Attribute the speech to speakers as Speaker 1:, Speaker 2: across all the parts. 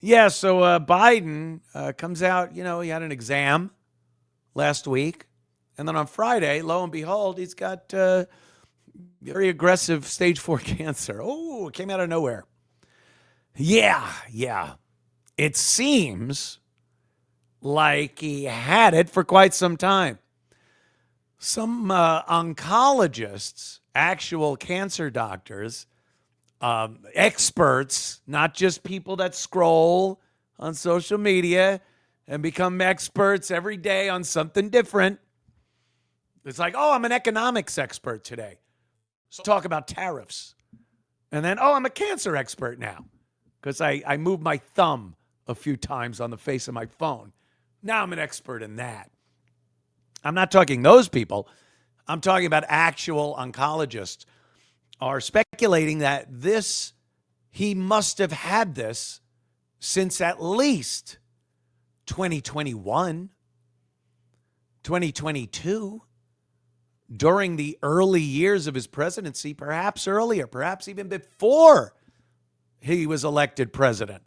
Speaker 1: Yeah, so Biden comes out, he had an exam last week. And then on Friday, lo and behold, he's got very aggressive stage 4 cancer. Oh, it came out of nowhere. Yeah. It seems like he had it for quite some time. Some oncologists, actual cancer doctors, experts, not just people that scroll on social media and become experts every day on something different. It's like, oh, I'm an economics expert today. So talk about tariffs. And then, oh, I'm a cancer expert now because I moved my thumb a few times on the face of my phone. Now I'm an expert in that. I'm not talking those people. I'm talking about actual oncologists are speculating that he must have had this since at least 2021, 2022, during the early years of his presidency, perhaps earlier, perhaps even before he was elected president.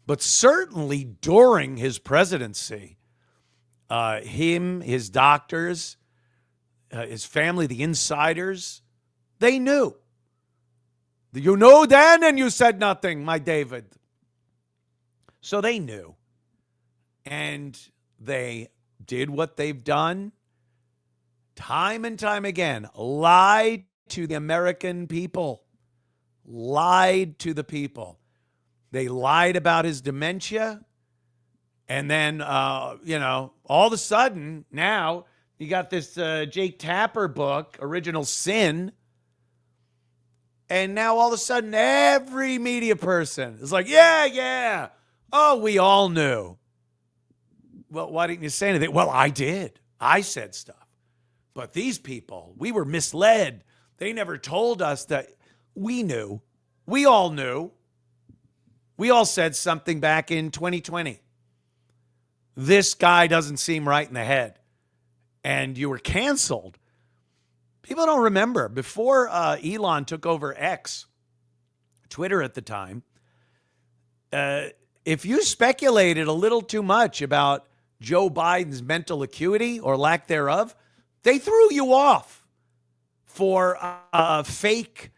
Speaker 1: But certainly during his presidency, his doctors, his family, the insiders, they knew. You know then, and you said nothing, my David. So they knew. And they did what they've done time and time again. Lied to the American people. Lied to the people. They lied about his dementia. And then, all of a sudden, now you got this Jake Tapper book, Original Sin. And now all of a sudden, every media person is like, yeah. Oh, we all knew. Well, why didn't you say anything? Well, I did. I said stuff. But these people, we were misled. They never told us that. We knew. We all knew. We all said something back in 2020. This guy doesn't seem right in the head. And you were canceled. People don't remember. Before Elon took over X, Twitter at the time, if you speculated a little too much about Joe Biden's mental acuity or lack thereof, they threw you off for fake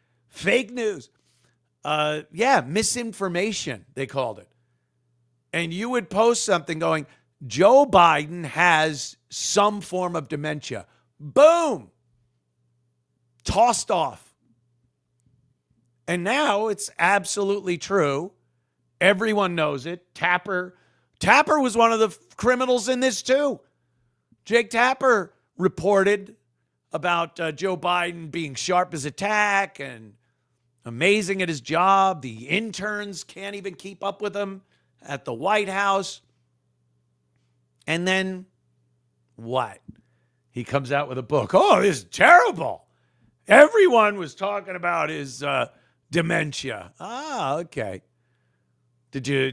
Speaker 1: news. Misinformation, they called it. And you would post something going, Joe Biden has some form of dementia. Boom. Tossed off. And now it's absolutely true. Everyone knows it. Tapper was one of the criminals in this too. Jake Tapper reported about Joe Biden being sharp as a tack and amazing at his job. The interns can't even keep up with him at the White House. And then what? He comes out with a book. Oh, this is terrible. Everyone was talking about his dementia. Ah, okay. Did you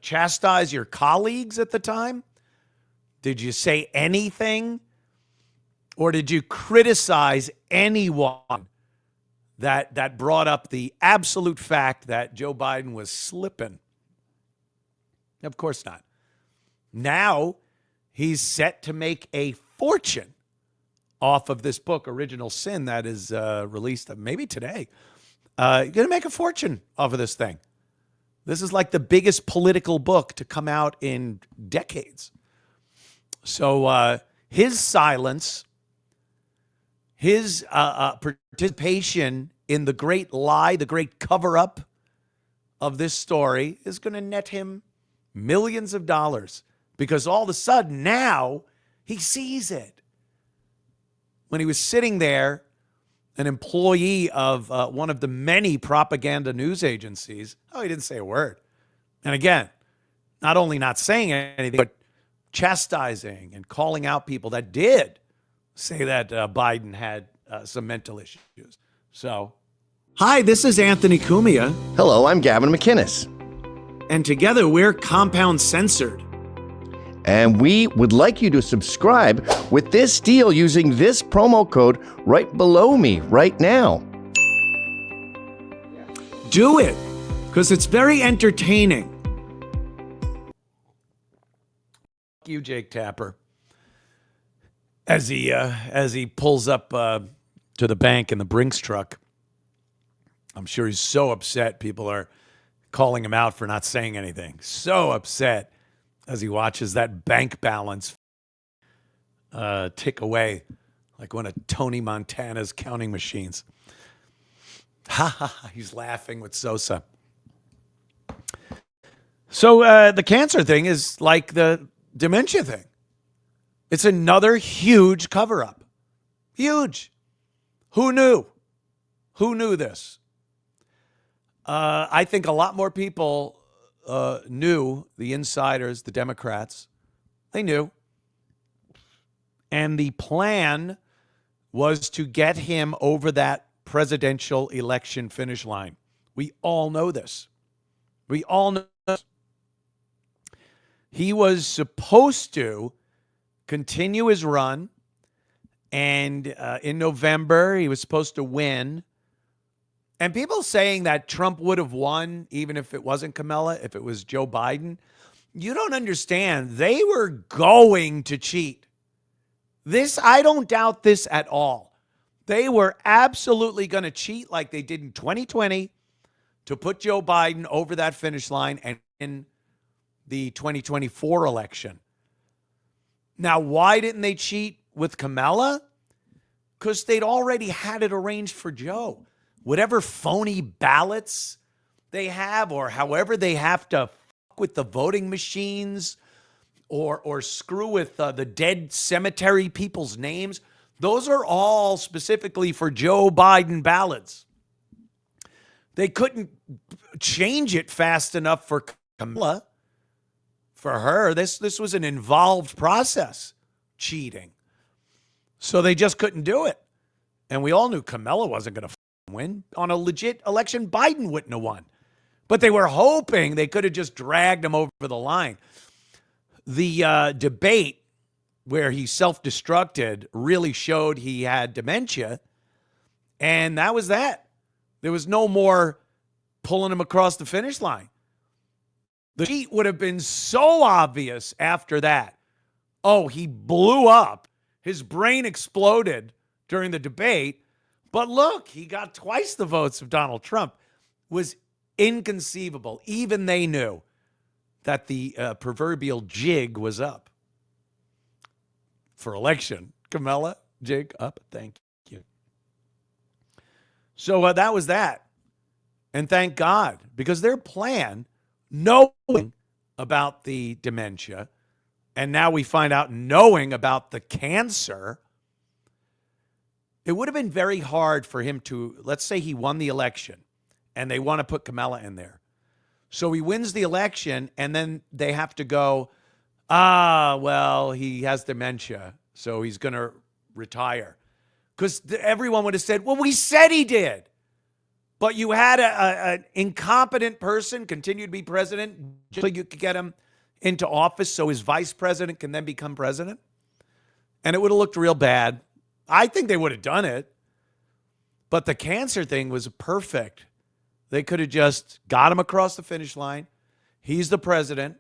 Speaker 1: chastise your colleagues at the time? Did you say anything? Or did you criticize anyone that brought up the absolute fact that Joe Biden was slipping? Of course not. Now he's set to make a fortune off of this book, Original Sin, that is released maybe today. You're going to make a fortune off of this thing. This is like the biggest political book to come out in decades. So his silence, his participation in the great lie, the great cover-up of this story is going to net him millions of dollars because all of a sudden now he sees it. When he was sitting there, an employee of one of the many propaganda news agencies, he didn't say a word. And again, not only not saying anything, but chastising and calling out people that did say that Biden had some mental issues. So, hi, this is Anthony Cumia.
Speaker 2: Hello, I'm Gavin McInnes.
Speaker 1: And together we're Compound Censored.
Speaker 2: And we would like you to subscribe with this deal using this promo code right below me right now.
Speaker 1: Do it. because it's very entertaining. Fuck you, Jake Tapper. As he pulls up to the bank in the Brinks truck. I'm sure he's so upset. People are calling him out for not saying anything. So upset as he watches that bank balance tick away like one of Tony Montana's counting machines. Ha ha ha. He's laughing with Sosa. So the cancer thing is like the dementia thing. It's another huge cover-up. Huge. Who knew? Who knew this? I think a lot more people knew, the insiders, the Democrats. They knew. And the plan was to get him over that presidential election finish line. We all know this. We all know this. He was supposed to continue his run, and in November, he was supposed to win. And people saying that Trump would have won even if it wasn't Kamala, if it was Joe Biden, you don't understand. They were going to cheat. I don't doubt this at all. They were absolutely going to cheat like they did in 2020 to put Joe Biden over that finish line and in the 2024 election. Now, why didn't they cheat with Kamala? Because they'd already had it arranged for Joe. Whatever phony ballots they have, or however they have to fuck with the voting machines or screw with the dead cemetery people's names, those are all specifically for Joe Biden ballots. They couldn't change it fast enough for Kamala. For her, this was an involved process, cheating. So they just couldn't do it. And we all knew Kamala wasn't going to win. On a legit election, Biden wouldn't have won. But they were hoping they could have just dragged him over the line. The debate where he self-destructed really showed he had dementia. And that was that. There was no more pulling him across the finish line. The cheat would have been so obvious after that. Oh, he blew up. His brain exploded during the debate. But look, he got twice the votes of Donald Trump. It was inconceivable. Even they knew that the proverbial jig was up for election. Kamala, jig up. Thank you. So that was that. And thank God, because their plan, knowing about the dementia, and now we find out knowing about the cancer, it would have been very hard for him to, let's say he won the election and they want to put Kamala in there. So he wins the election and then they have to go, well, he has dementia, so he's going to retire. Because everyone would have said, well, we said he did. But you had an incompetent person continue to be president so you could get him into office so his vice president can then become president. And it would have looked real bad. I think they would have done it. But the cancer thing was perfect. They could have just got him across the finish line. He's the president.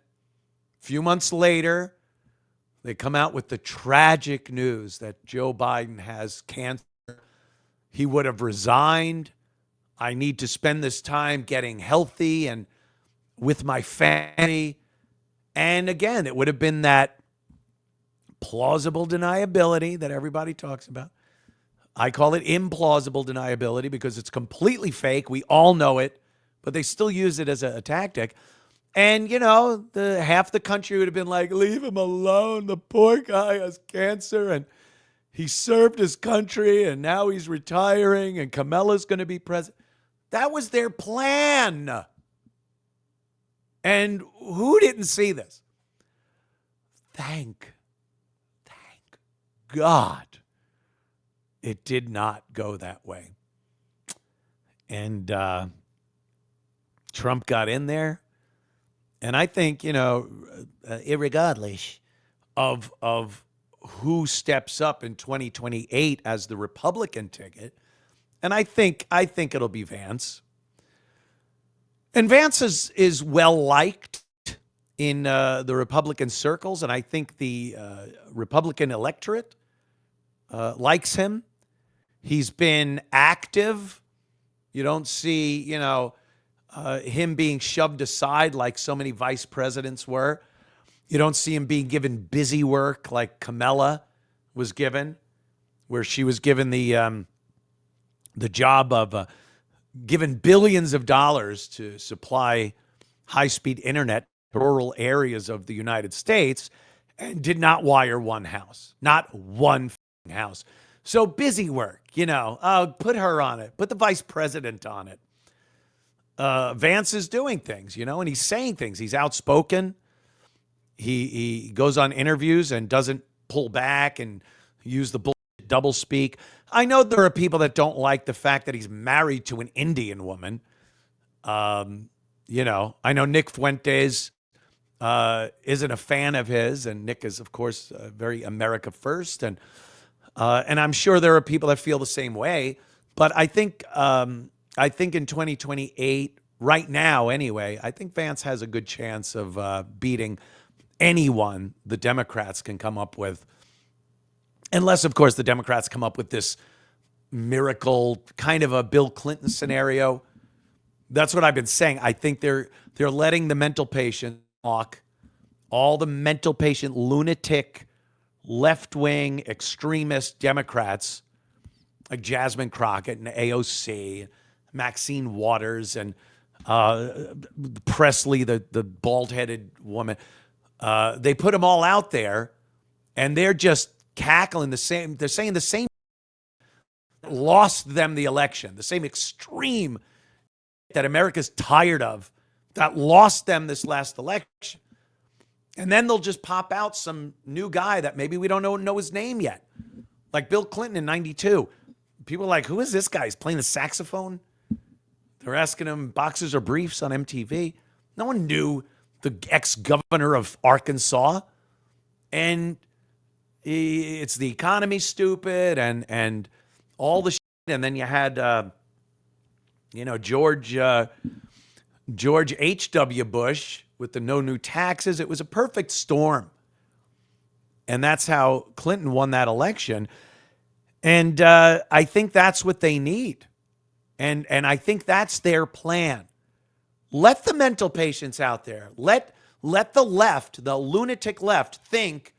Speaker 1: A few months later, they come out with the tragic news that Joe Biden has cancer. He would have resigned. I need to spend this time getting healthy and with my family. And again, it would have been that plausible deniability that everybody talks about. I call it implausible deniability because it's completely fake. We all know it, but they still use it as a tactic. And, you know, half the country would have been like, leave him alone. The poor guy has cancer and he served his country and now he's retiring and Kamala's going to be president. That was their plan. And who didn't see this? Thank God it did not go that way. And Trump got in there. And I think, you know, irregardless of who steps up in 2028 as the Republican ticket, and I think it'll be Vance. And Vance is well liked in the Republican circles, and I think the Republican electorate likes him. He's been active. You don't see, him being shoved aside like so many vice presidents were. You don't see him being given busy work like Kamala was given, where she was given the job of given billions of dollars to supply high-speed internet to rural areas of the United States and did not wire one house, not one house. So busy work, put her on it, put the vice president on it. Vance is doing things, and he's saying things. He's outspoken. He goes on interviews and doesn't pull back and use the bullshit double speak. I know there are people that don't like the fact that he's married to an Indian woman. I know Nick Fuentes isn't a fan of his, and Nick is, of course, very America first, and I'm sure there are people that feel the same way. But I think in 2028, right now anyway, I think Vance has a good chance of beating anyone the Democrats can come up with. Unless, of course, the Democrats come up with this miracle kind of a Bill Clinton scenario. That's what I've been saying. I think they're letting the mental patient talk, all the mental patient, lunatic, left-wing, extremist Democrats like Jasmine Crockett and AOC, Maxine Waters, and Presley, the bald-headed woman. They put them all out there, and they're just cackling the same. They're saying the same lost them the election, the same extreme that America's tired of that lost them this last election. And then they'll just pop out some new guy that maybe we don't know his name yet. Like Bill Clinton in 92. People are like, who is this guy? He's playing the saxophone. They're asking him boxers or briefs on MTV. No one knew the ex-governor of Arkansas. And it's the economy stupid and all the shit. And then you had, George H.W. Bush with the no new taxes. It was a perfect storm. And that's how Clinton won that election. And I think that's what they need. And I think that's their plan. Let the mental patients out there, let the left, the lunatic left, think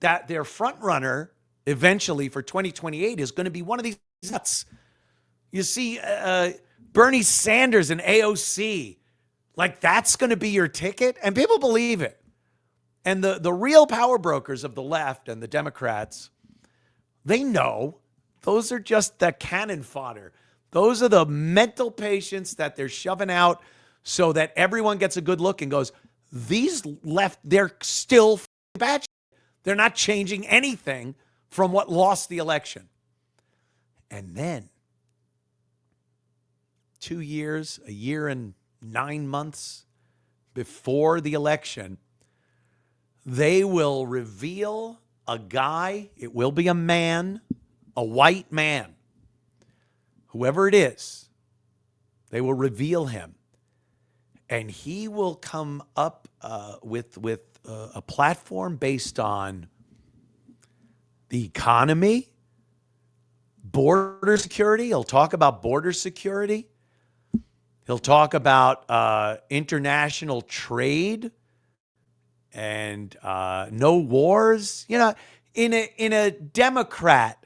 Speaker 1: that their front runner eventually for 2028 is going to be one of these nuts. You see, Bernie Sanders and AOC, like that's going to be your ticket, and people believe it. And the real power brokers of the left and the Democrats, they know those are just the cannon fodder. Those are the mental patients that they're shoving out so that everyone gets a good look and goes, these left, they're still bad. They're not changing anything from what lost the election. And then 2 years, a year and 9 months before the election, they will reveal a guy. It will be a man, a white man, whoever it is. They will reveal him. And he will come up with a platform based on the economy, border security. He'll talk about border security. He'll talk about international trade and no wars. In a Democrat,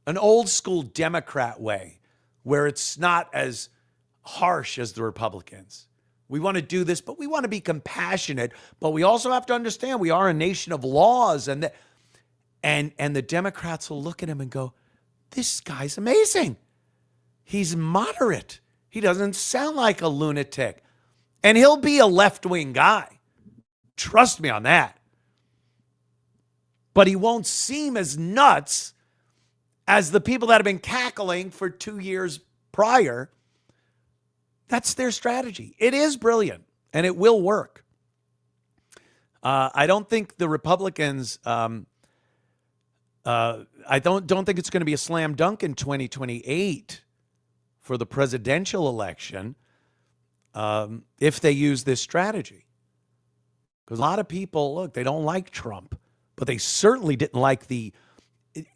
Speaker 1: an old school Democrat way, where it's not as harsh as the Republicans. We want to do this, but we want to be compassionate. But we also have to understand we are a nation of laws, and the Democrats will look at him and go, "This guy's amazing. He's moderate. He doesn't sound like a lunatic, and he'll be a left-wing guy. Trust me on that. But he won't seem as nuts as the people that have been cackling for 2 years prior." That's their strategy. It is brilliant, and it will work. I don't think the Republicans. I don't think it's going to be a slam dunk in 2028 for the presidential election. if they use this strategy. Because a lot of people, look, they don't like Trump, but they certainly didn't like the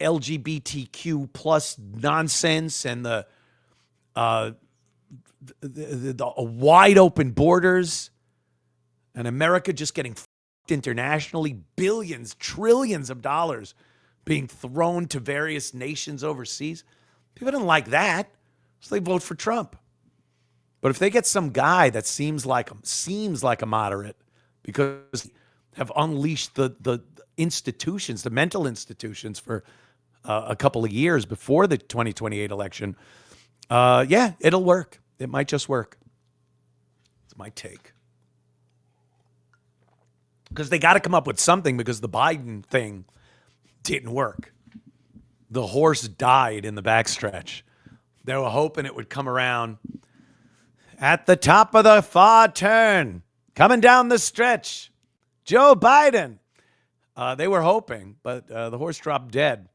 Speaker 1: LGBTQ plus nonsense and the wide open borders and America just getting fucked internationally, billions, trillions of dollars being thrown to various nations overseas. People didn't like that, so they vote for Trump. But if they get some guy that seems like a moderate, because have unleashed the institutions, the mental institutions for a couple of years before the 2028 election, yeah, it'll work. It might just work. It's my take. Because they got to come up with something, because the Biden thing didn't work. The horse died in the backstretch. They were hoping it would come around at the top of the far turn, coming down the stretch. Joe Biden. They were hoping, but the horse dropped dead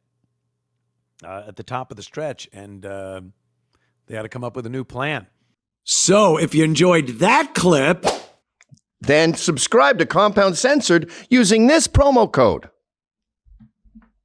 Speaker 1: at the top of the stretch, and they had to come up with a new plan. So if you enjoyed that clip,
Speaker 2: Then subscribe to Compound Censored using this promo code.